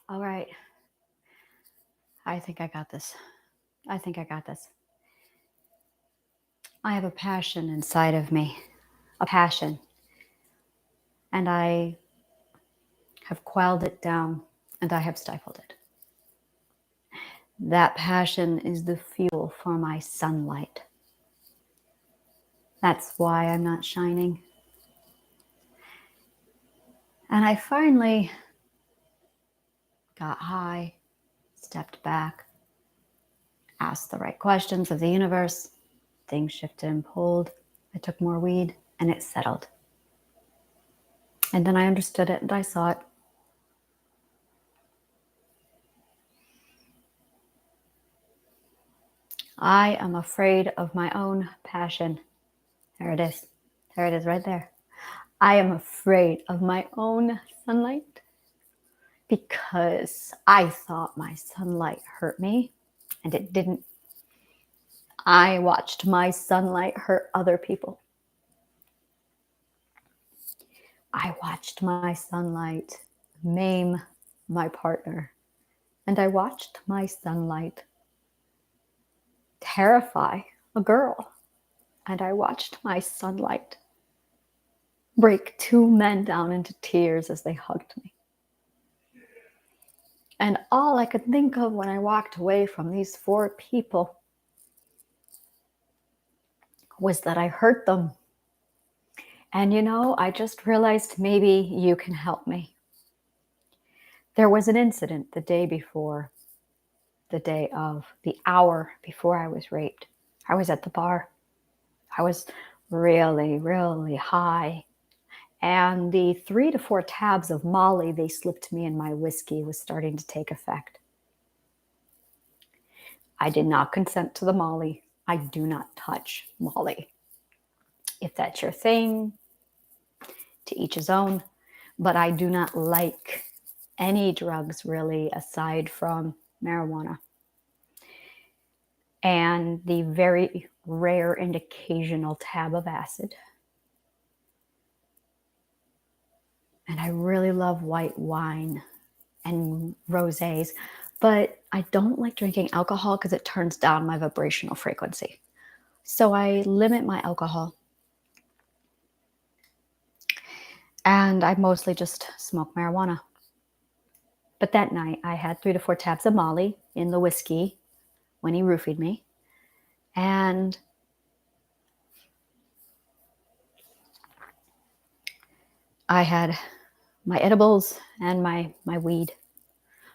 All right. I think I got this. I think I got this. I have a passion inside of me, a passion, and I have quelled it down and I have stifled it. That passion is the fuel for my sunlight. That's why I'm not shining. And I finally got high, stepped back, asked the right questions of the universe. Things shifted and pulled. I took more weed and it settled. And then I understood it and I saw it. I am afraid of my own passion. There it is. There it is right there. I am afraid of my own sunlight because I thought my sunlight hurt me and it didn't. I watched my sunlight hurt other people. I watched my sunlight maim my partner. And I watched my sunlight terrify a girl. And I watched my sunlight break two men down into tears as they hugged me. And all I could think of when I walked away from these four people was that I hurt them. And I just realized maybe you can help me. There was an incident the day before, the day of, the hour before I was raped. I was at the bar. I was really, really high. And the 3 to 4 tabs of Molly they slipped me in my whiskey was starting to take effect. I did not consent to the Molly. I do not touch Molly. If that's your thing, to each his own. But I do not like any drugs really aside from marijuana. And the very rare and occasional tab of acid. And I really love white wine and rosés, but I don't like drinking alcohol because it turns down my vibrational frequency. So I limit my alcohol. And I mostly just smoke marijuana. But that night I had 3 to 4 tabs of Molly in the whiskey when he roofied me. And I had my edibles and my weed.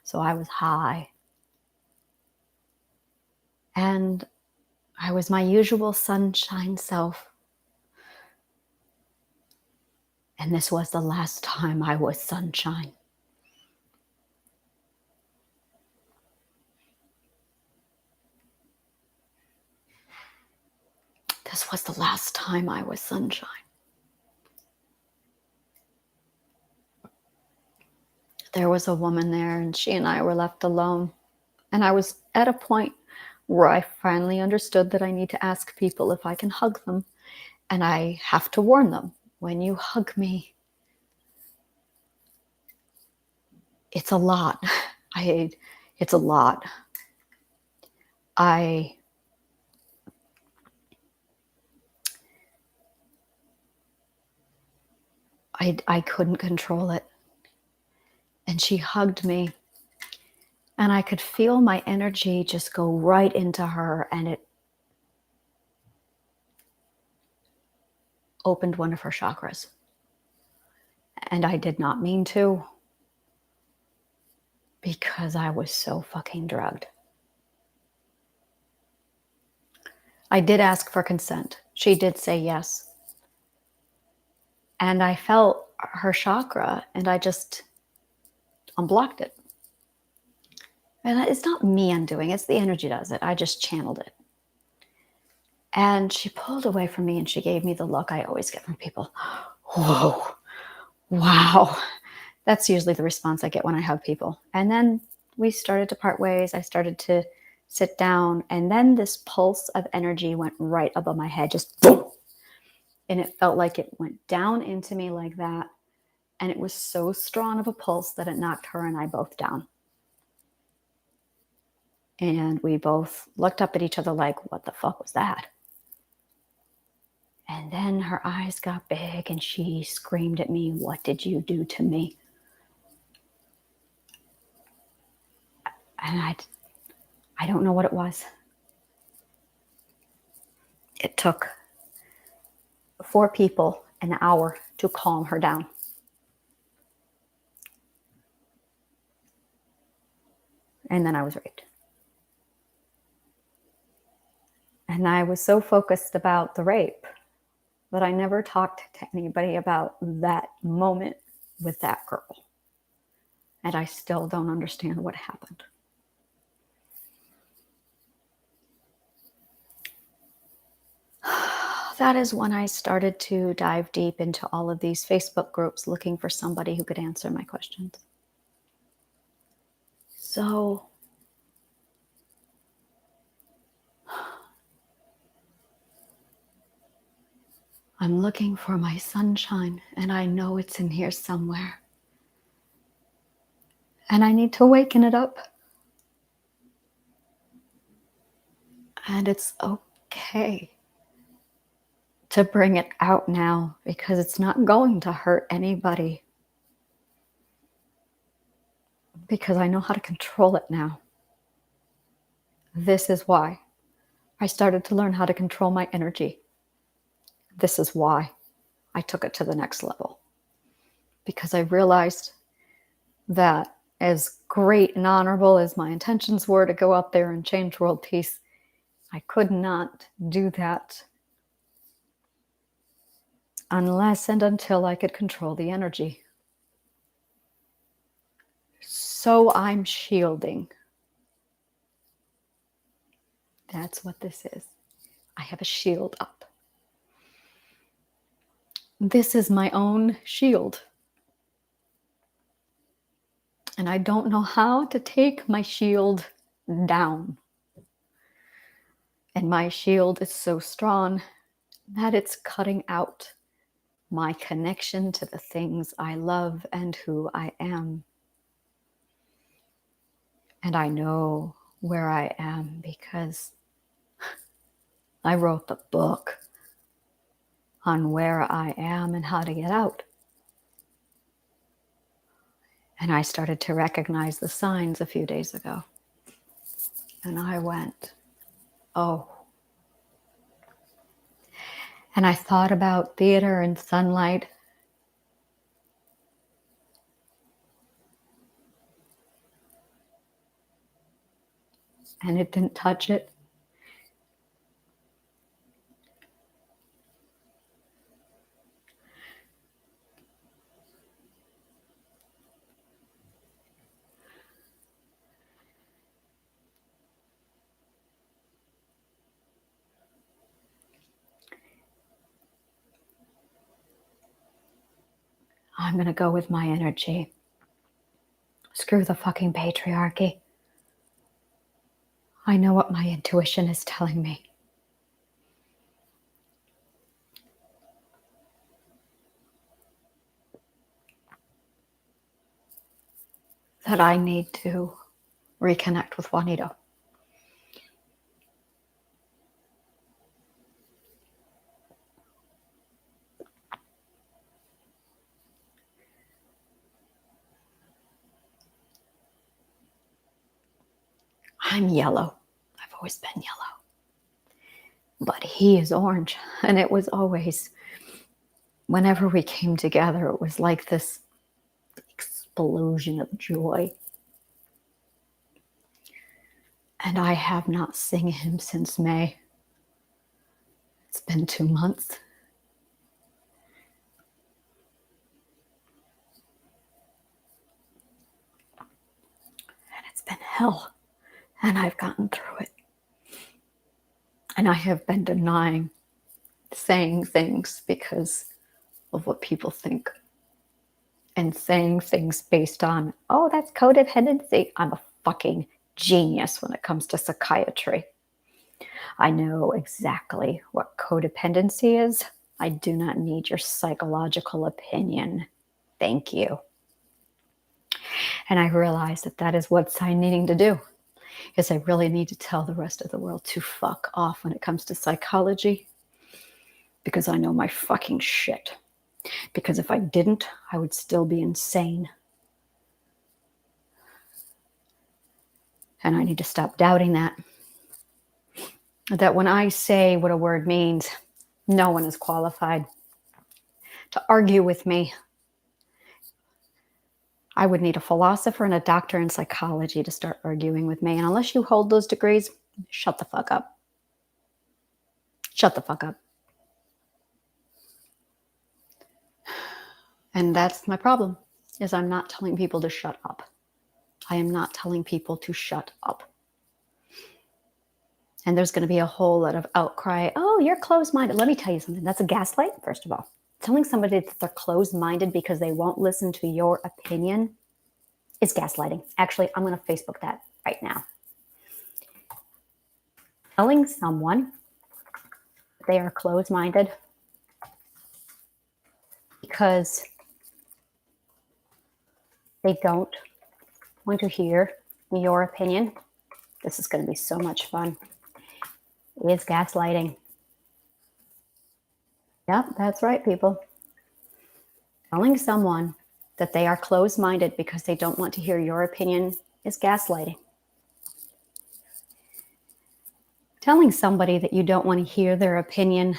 So I was high. And I was my usual sunshine self. And this was the last time I was sunshine. This was the last time I was sunshine. There was a woman there and she and I were left alone. And I was at a point where I finally understood that I need to ask people if I can hug them. And I have to warn them, when you hug me, it's a lot. It's a lot. I couldn't control it. And she hugged me. And I could feel my energy just go right into her. And it opened one of her chakras. And I did not mean to. Because I was so fucking drugged. I did ask for consent. She did say yes. And I felt her chakra and I just unblocked it. And it's not me undoing it, it's the energy does it. I just channeled it. And she pulled away from me and she gave me the look I always get from people. Whoa, wow. That's usually the response I get when I hug people. And then we started to part ways. I started to sit down. And then this pulse of energy went right above my head, just boom. And it felt like it went down into me like that. And it was so strong of a pulse that it knocked her and I both down. And we both looked up at each other like, what the fuck was that? And then her eyes got big and she screamed at me, what did you do to me? And I don't know what it was. It took 4 people an hour to calm her down. And then I was raped. And I was so focused about the rape that I never talked to anybody about that moment with that girl. And I still don't understand what happened. That is when I started to dive deep into all of these Facebook groups looking for somebody who could answer my questions. So I'm looking for my sunshine, and I know it's in here somewhere. And I need to waken it up. And it's okay to bring it out now because it's not going to hurt anybody. Because I know how to control it now. This is why I started to learn how to control my energy. This is why I took it to the next level. Because I realized that as great and honorable as my intentions were to go out there and change world peace, I could not do that unless and until I could control the energy. So I'm shielding. That's what this is. I have a shield up. This is my own shield. And I don't know how to take my shield down. And my shield is so strong that it's cutting out my connection to the things I love and who I am. And I know where I am because I wrote the book on where I am and how to get out. And I started to recognize the signs a few days ago. And I went, oh. And I thought about theater and sunlight. And it didn't touch it. I'm going to go with my energy. Screw the fucking patriarchy. I know what my intuition is telling me. That I need to reconnect with Juanito. I'm yellow. I've always been yellow. But he is orange. And it was always, whenever we came together, it was like this explosion of joy. And I have not seen him since May. It's been 2 months. And it's been hell. And I've gotten through it. And I have been denying saying things because of what people think. And saying things based on, oh, that's codependency. I'm a fucking genius when it comes to psychiatry. I know exactly what codependency is. I do not need your psychological opinion. Thank you. And I realized that that is what I'm needing to do. is I really need to tell the rest of the world to fuck off when it comes to psychology, because I know my fucking shit. Because if I didn't, I would still be insane. And I need to stop doubting that. That when I say what a word means, no one is qualified to argue with me. I would need a philosopher and a doctor in psychology to start arguing with me. And unless you hold those degrees, shut the fuck up. Shut the fuck up. And that's my problem, is I'm not telling people to shut up. I am not telling people to shut up. And there's going to be a whole lot of outcry. Oh, you're closed-minded. Let me tell you something. That's a gaslight, first of all. Telling somebody that they're closed-minded because they won't listen to your opinion is gaslighting. Actually, I'm going to Facebook that right now. Telling someone they are closed-minded because they don't want to hear your opinion, this is going to be so much fun, is gaslighting. Yep, that's right, people. Telling someone that they are closed-minded because they don't want to hear your opinion is gaslighting. Telling somebody that you don't want to hear their opinion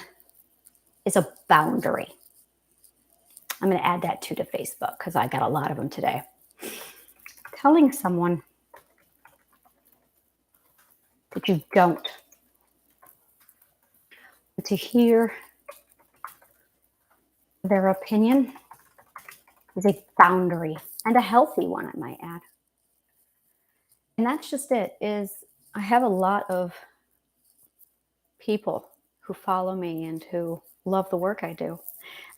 is a boundary. I'm going to add that too to Facebook because I got a lot of them today. Telling someone that you don't want to hear their opinion is a boundary, and a healthy one, I might add. And that's just it, is I have a lot of people who follow me and who love the work I do.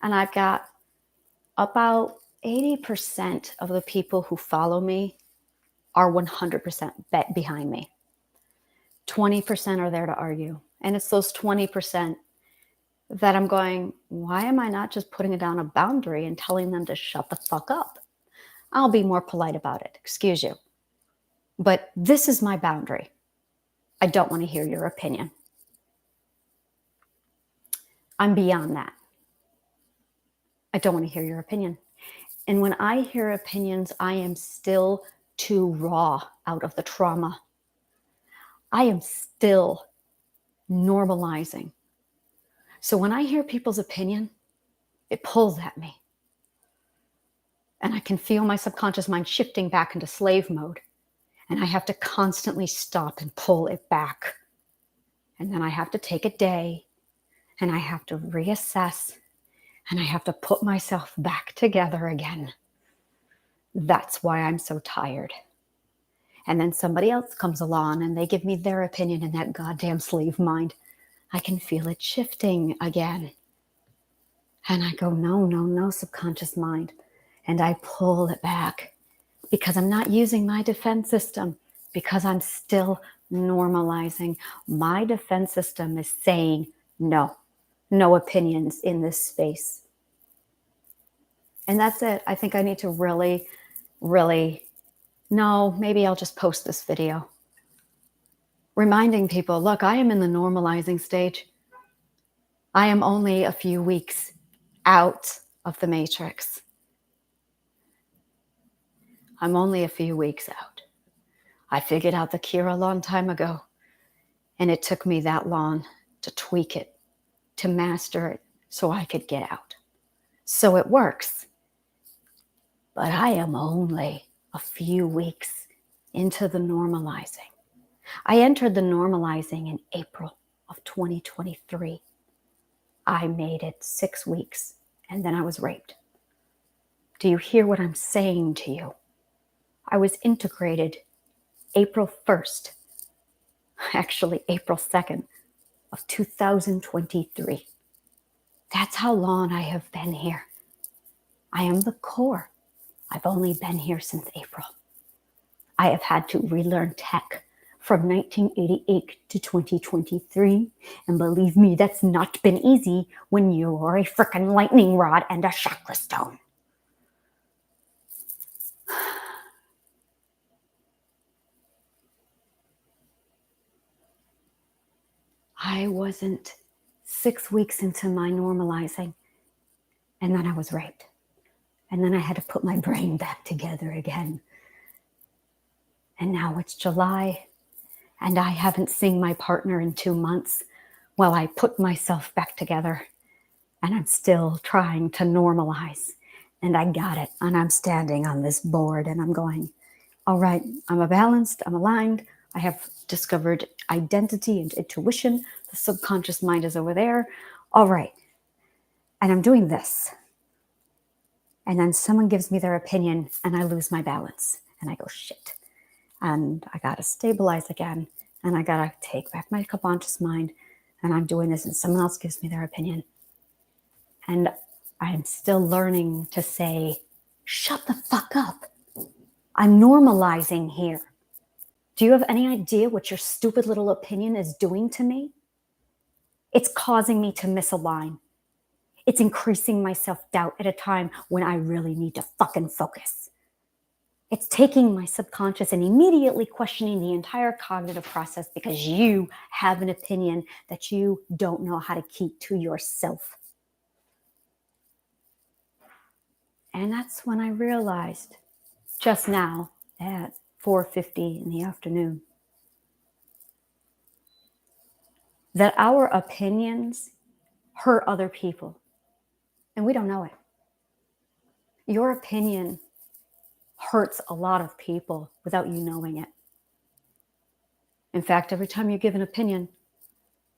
And I've got about 80% of the people who follow me are 100% bet behind me. 20% are there to argue. And it's those 20% that I'm going, why am I not just putting down a boundary and telling them to shut the fuck up? I'll be more polite about it. Excuse you. But this is my boundary. I don't want to hear your opinion. I'm beyond that. I don't want to hear your opinion. And when I hear opinions, I am still too raw out of the trauma. I am still normalizing. So when I hear people's opinion, it pulls at me. And I can feel my subconscious mind shifting back into slave mode. And I have to constantly stop and pull it back. And then I have to take a day and I have to reassess and I have to put myself back together again. That's why I'm so tired. And then somebody else comes along and they give me their opinion in that goddamn slave mind. I can feel it shifting again. And I go, no, subconscious mind. And I pull it back because I'm not using my defense system, because I'm still normalizing. My defense system is saying no opinions in this space. And that's it. I think I need to really, maybe I'll just post this video. Reminding people, look, I am in the normalizing stage. I am only a few weeks out of the matrix. I'm only a few weeks out. I figured out the cure a long time ago. And it took me that long to tweak it, to master it, so I could get out. So it works. But I am only a few weeks into the normalizing. I entered the normalizing in April of 2023. I made it 6 weeks, and then I was raped. Do you hear what I'm saying to you? I was integrated April 1st, actually April 2nd of 2023. That's how long I have been here. I am the core. I've only been here since April. I have had to relearn tech from 1988 to 2023. And believe me, that's not been easy when you're a freaking lightning rod and a chakra stone. I wasn't 6 weeks into my normalizing, and then I was raped. And then I had to put my brain back together again. And now it's July, and I haven't seen my partner in 2 months while I put myself back together. And I'm still trying to normalize. And I got it. And I'm standing on this board and I'm going, all right, I'm balanced, I'm aligned. I have discovered identity and intuition. The subconscious mind is over there. All right. And I'm doing this. And then someone gives me their opinion and I lose my balance. And I go, shit. And I got to stabilize again. And I got to take back my subconscious mind. And I'm doing this and someone else gives me their opinion. And I'm still learning to say, shut the fuck up. I'm normalizing here. Do you have any idea what your stupid little opinion is doing to me? It's causing me to misalign. It's increasing my self-doubt at a time when I really need to fucking focus. It's taking my subconscious and immediately questioning the entire cognitive process because you have an opinion that you don't know how to keep to yourself. And that's when I realized just now at 4:50 in the afternoon that our opinions hurt other people. And we don't know it. Your opinion hurts a lot of people without you knowing it. In fact, every time you give an opinion,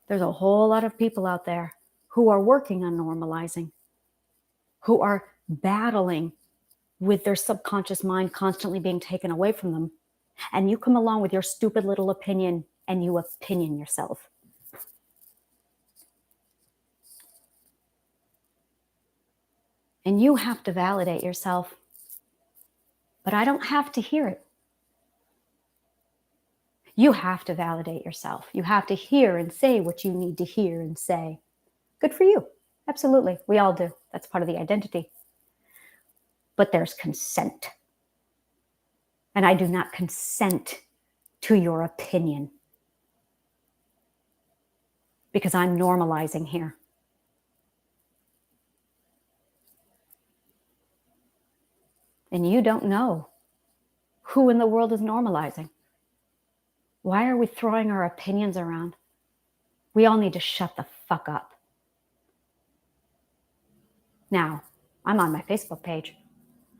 there's a whole lot of people out there who are working on normalizing, who are battling with their subconscious mind constantly being taken away from them. And you come along with your stupid little opinion and you opinion yourself. And you have to validate yourself. But I don't have to hear it. You have to validate yourself. You have to hear and say what you need to hear and say. Good for you. Absolutely. We all do. That's part of the identity. But there's consent. And I do not consent to your opinion. Because I'm normalizing here. And you don't know who in the world is normalizing. Why are we throwing our opinions around? We all need to shut the fuck up. Now, I'm on my Facebook page.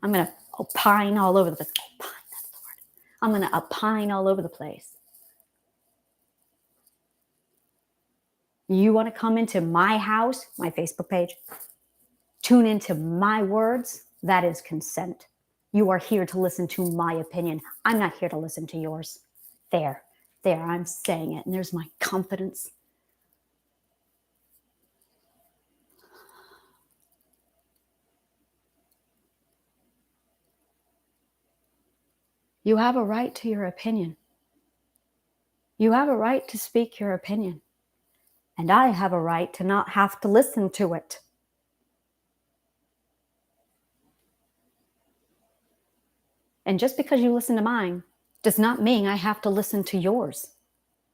I'm going to opine all over the place. Opine, that's the word. I'm going to opine all over the place. You want to come into my house, my Facebook page, tune into my words, that is consent. You are here to listen to my opinion. I'm not here to listen to yours. There, I'm saying it, and there's my confidence. You have a right to your opinion. You have a right to speak your opinion. And I have a right to not have to listen to it. And just because you listen to mine does not mean I have to listen to yours.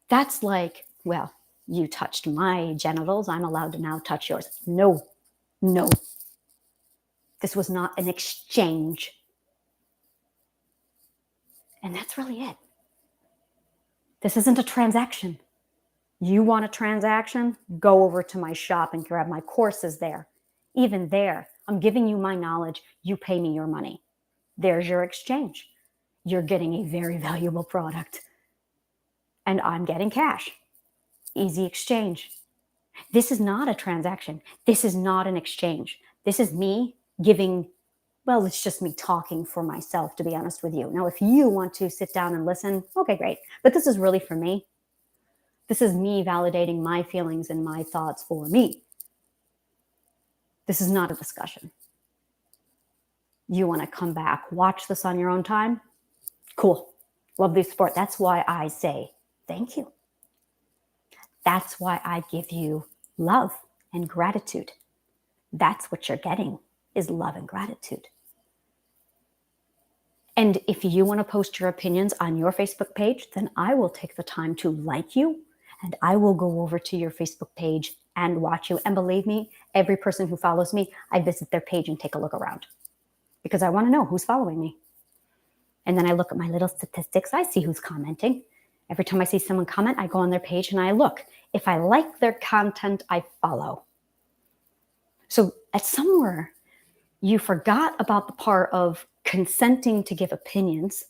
That's like, well, you touched my genitals, I'm allowed to now touch yours. No. This was not an exchange. And that's really it. This isn't a transaction. You want a transaction? Go over to my shop and grab my courses there. Even there, I'm giving you my knowledge. You pay me your money. There's your exchange. You're getting a very valuable product. And I'm getting cash. Easy exchange. This is not a transaction. This is not an exchange. This is me giving, well, it's just me talking for myself, to be honest with you. Now, if you want to sit down and listen, okay, great. But this is really for me. This is me validating my feelings and my thoughts for me. This is not a discussion. You want to come back, watch this on your own time? Cool. Love this sport. That's why I say thank you. That's why I give you love and gratitude. That's what you're getting, is love and gratitude. And if you want to post your opinions on your Facebook page, then I will take the time to like you and I will go over to your Facebook page and watch you. And believe me, every person who follows me, I visit their page and take a look around because I want to know who's following me. And then I look at my little statistics. I see who's commenting. Every time I see someone comment, I go on their page and I look. If I like their content, I follow. So at somewhere, you forgot about the part of consenting to give opinions,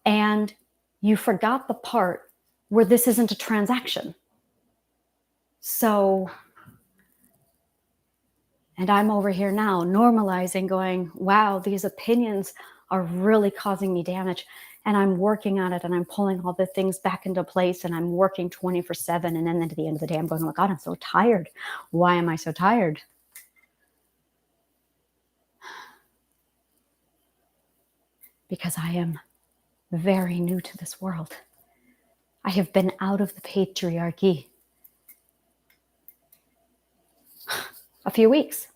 and you forgot the part where this isn't a transaction. So, and I'm over here now normalizing, going, wow, these opinions are really causing me damage. And I'm working on it, and I'm pulling all the things back into place, and I'm working 24/7. And then at the end of the day, I'm going, oh my God, I'm so tired. Why am I so tired? Because I am very new to this world. I have been out of the patriarchy a few weeks.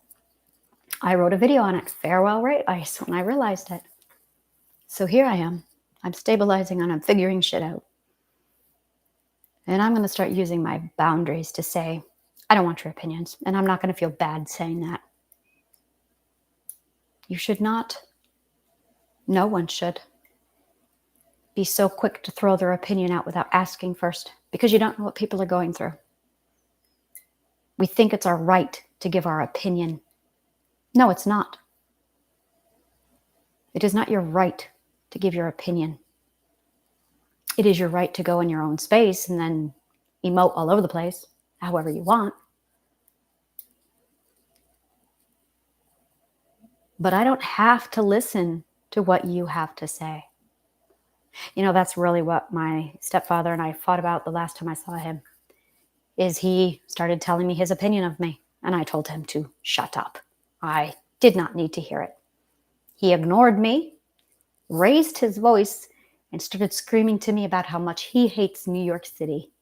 I wrote a video on it, Farewell Right Ice, when I realized it. So here I am. I'm stabilizing and I'm figuring shit out. And I'm going to start using my boundaries to say, I don't want your opinions. And I'm not going to feel bad saying that. You should not. No one should be so quick to throw their opinion out without asking first, because you don't know what people are going through. We think it's our right to give our opinion. No, it's not. It is not your right to give your opinion. It is your right to go in your own space and then emote all over the place, however you want. But I don't have to listen to what you have to say. You know, that's really what my stepfather and I fought about the last time I saw him, is he started telling me his opinion of me, and I told him to shut up. I did not need to hear it. He ignored me, raised his voice, and started screaming to me about how much he hates New York City.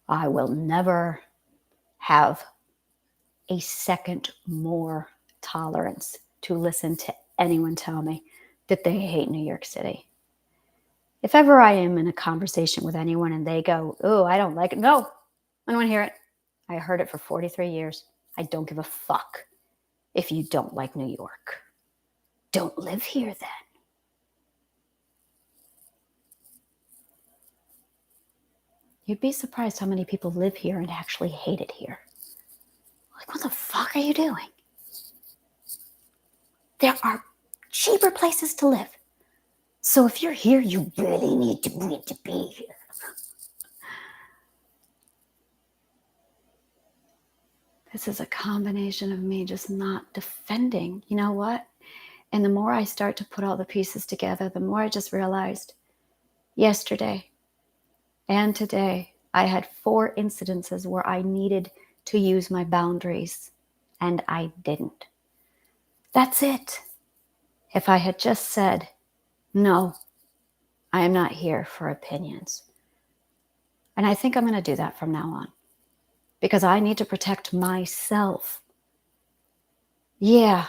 I will never have a second more tolerance to listen to anyone tell me that they hate New York City. If ever I am in a conversation with anyone and they go, oh, I don't like it. No, I don't want to hear it. I heard it for 43 years. I don't give a fuck if you don't like New York. Don't live here then. You'd be surprised how many people live here and actually hate it here. Like, what the fuck are you doing? There are cheaper places to live. So if you're here, you really need to be here. This is a combination of me just not defending. You know what? And the more I start to put all the pieces together, the more I just realized yesterday and today, I had 4 incidences where I needed to use my boundaries, and I didn't. That's it. If I had just said, no, I am not here for opinions. And I think I'm going to do that from now on, because I need to protect myself. Yeah.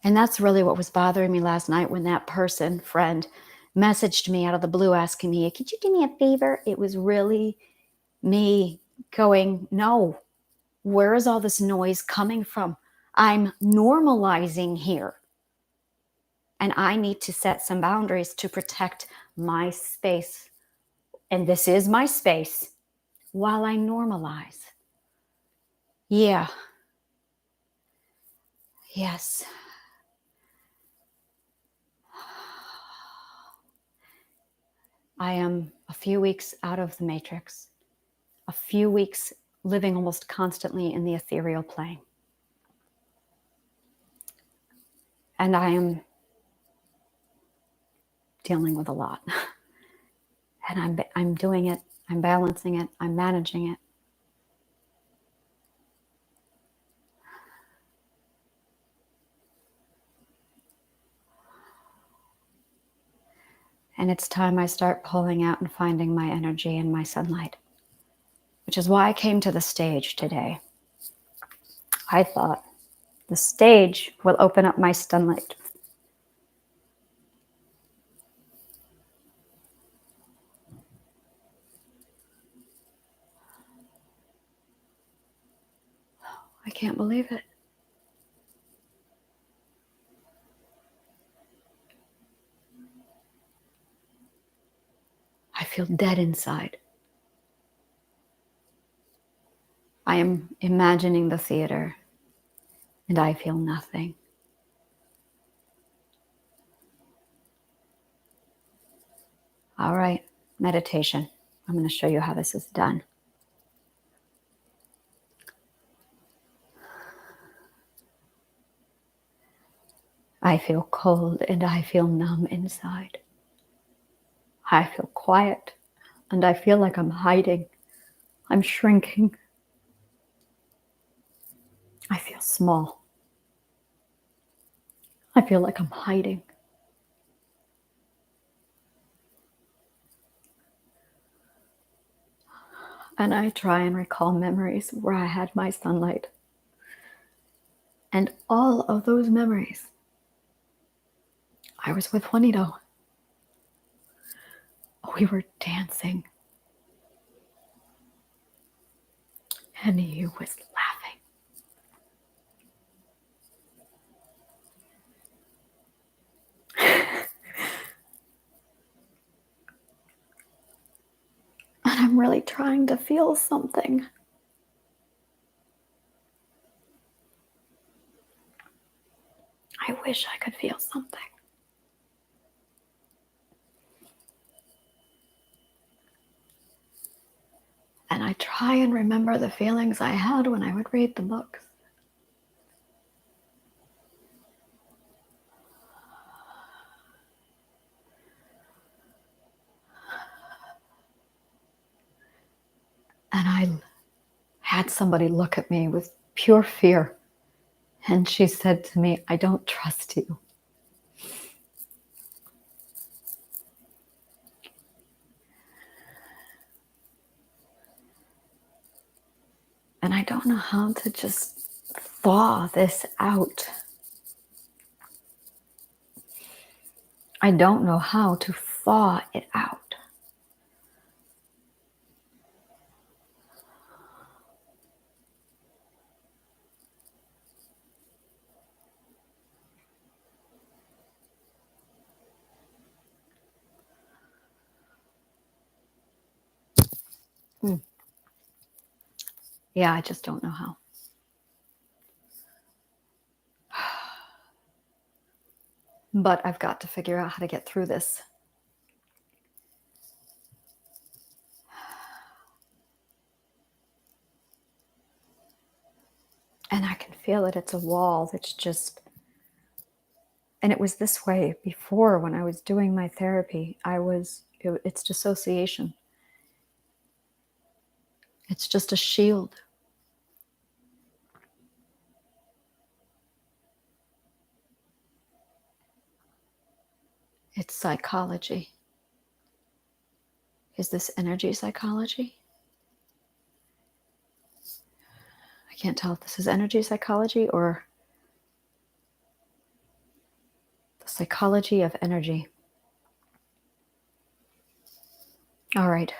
And that's really what was bothering me last night when that friend, messaged me out of the blue asking me, could you do me a favor? It was really me going, no, where is all this noise coming from? I'm normalizing here. And I need to set some boundaries to protect my space. And this is my space while I normalize. Yeah. Yes. I am a few weeks out of the matrix, a few weeks living almost constantly in the ethereal plane. And I am dealing with a lot. And I'm doing it, I'm balancing it, I'm managing it. And it's time I start pulling out and finding my energy and my sunlight, which is why I came to the stage today. I thought the stage will open up my sunlight. I can't believe it. I feel dead inside. I am imagining the theater, and I feel nothing. All right, meditation. I'm going to show you how this is done. I feel cold and I feel numb inside. I feel quiet and I feel like I'm hiding. I'm shrinking. I feel small. I feel like I'm hiding. And I try and recall memories where I had my sunlight. And all of those memories, I was with Juanito. We were dancing. And he was laughing. And I'm really trying to feel something. I wish I could feel something. And I try and remember the feelings I had when I would read the books. And I had somebody look at me with pure fear. And she said to me, I don't trust you. And I don't know how to just thaw this out. I don't know how to thaw it out. Yeah, I just don't know how. But I've got to figure out how to get through this. And I can feel it. It's a wall that's just... And it was this way before when I was doing my therapy. It's dissociation. It's just a shield. It's psychology. Is this energy psychology? I can't tell if this is energy psychology or the psychology of energy. All right.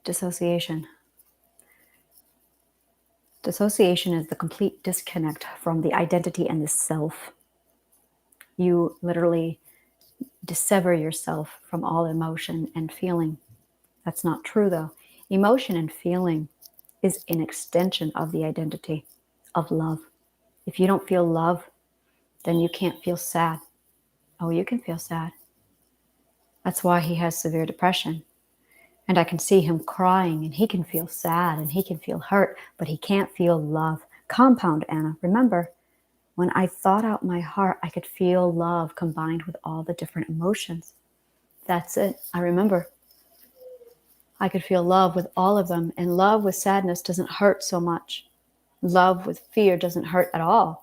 Dissociation. Dissociation is the complete disconnect from the identity and the self. You literally dissever yourself from all emotion and feeling. That's not true, though. Emotion and feeling is an extension of the identity of love. If you don't feel love, then you can't feel sad. Oh, you can feel sad. That's why he has severe depression. And I can see him crying, and he can feel sad, and he can feel hurt, but he can't feel love. Compound, Anna. Remember, when I thought out my heart, I could feel love combined with all the different emotions. That's it. I remember. I could feel love with all of them, and love with sadness doesn't hurt so much. Love with fear doesn't hurt at all.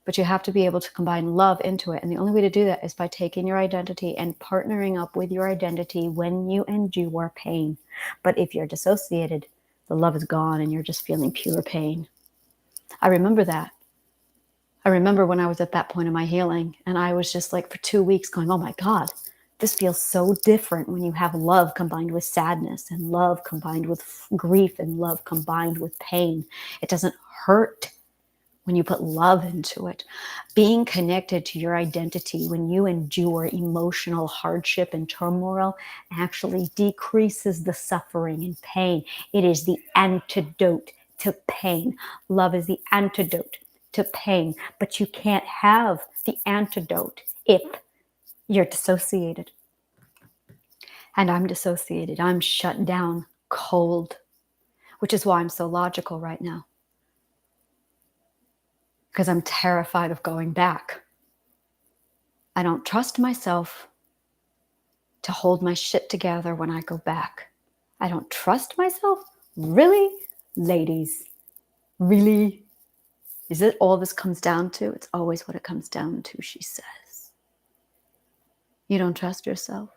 But you have to be able to combine love into it. And the only way to do that is by taking your identity and partnering up with your identity when you endure pain. But if you're dissociated, the love is gone and you're just feeling pure pain. I remember that. I remember when I was at that point in my healing, and I was just like for 2 weeks going, oh my God, This feels so different when you have love combined with sadness, and love combined with grief, and love combined with pain. It doesn't hurt when you put love into it. Being connected to your identity when you endure emotional hardship and turmoil actually decreases the suffering and pain. It is the antidote to pain. Love is the antidote to pain, but you can't have the antidote if you're dissociated. And I'm dissociated. I'm shut down, cold, which is why I'm so logical right now. Because I'm terrified of going back. I don't trust myself to hold my shit together when I go back. I don't trust myself? Really? Ladies, really? Is it all this comes down to? It's always what it comes down to, she says. You don't trust yourself?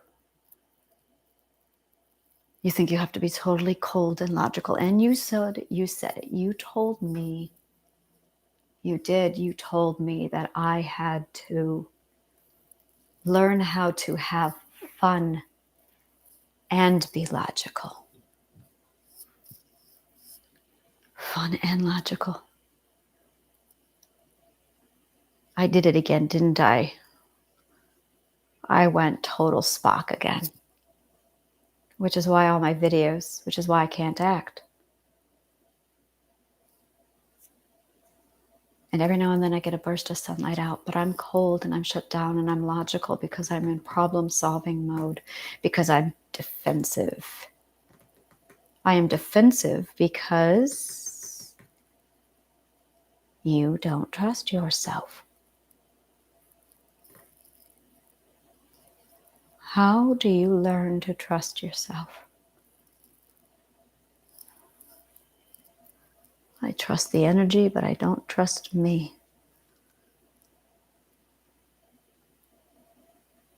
You think you have to be totally cold and logical. And you said it. You told me. You did. You told me that I had to learn how to have fun and be logical. Fun and logical. I did it again, didn't I? I went total Spock again. Which is why all my videos, which is why I can't act. And every now and then I get a burst of sunlight out, but I'm cold and I'm shut down and I'm logical because I'm in problem-solving mode, because I'm defensive. I am defensive because you don't trust yourself. How do you learn to trust yourself? I trust the energy, but I don't trust me.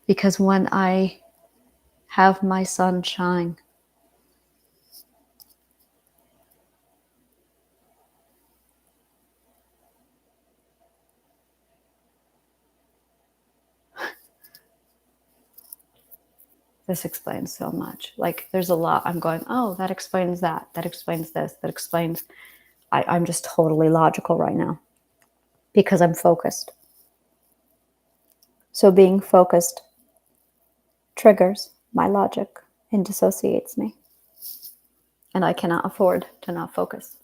Because when I have my sunshine, this explains so much. Like, there's a lot. I'm going, oh, that explains that. That explains this. That explains. I'm just totally logical right now because I'm focused. So being focused triggers my logic and dissociates me. And I cannot afford to not focus.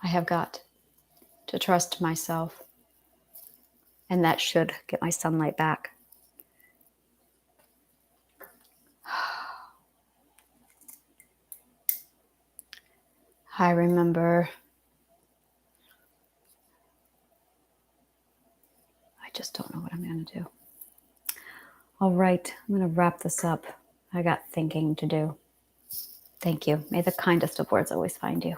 I have got to trust myself. And that should get my sunlight back. I remember, I just don't know what I'm going to do. All right, I'm going to wrap this up. I got thinking to do. Thank you. May the kindest of words always find you.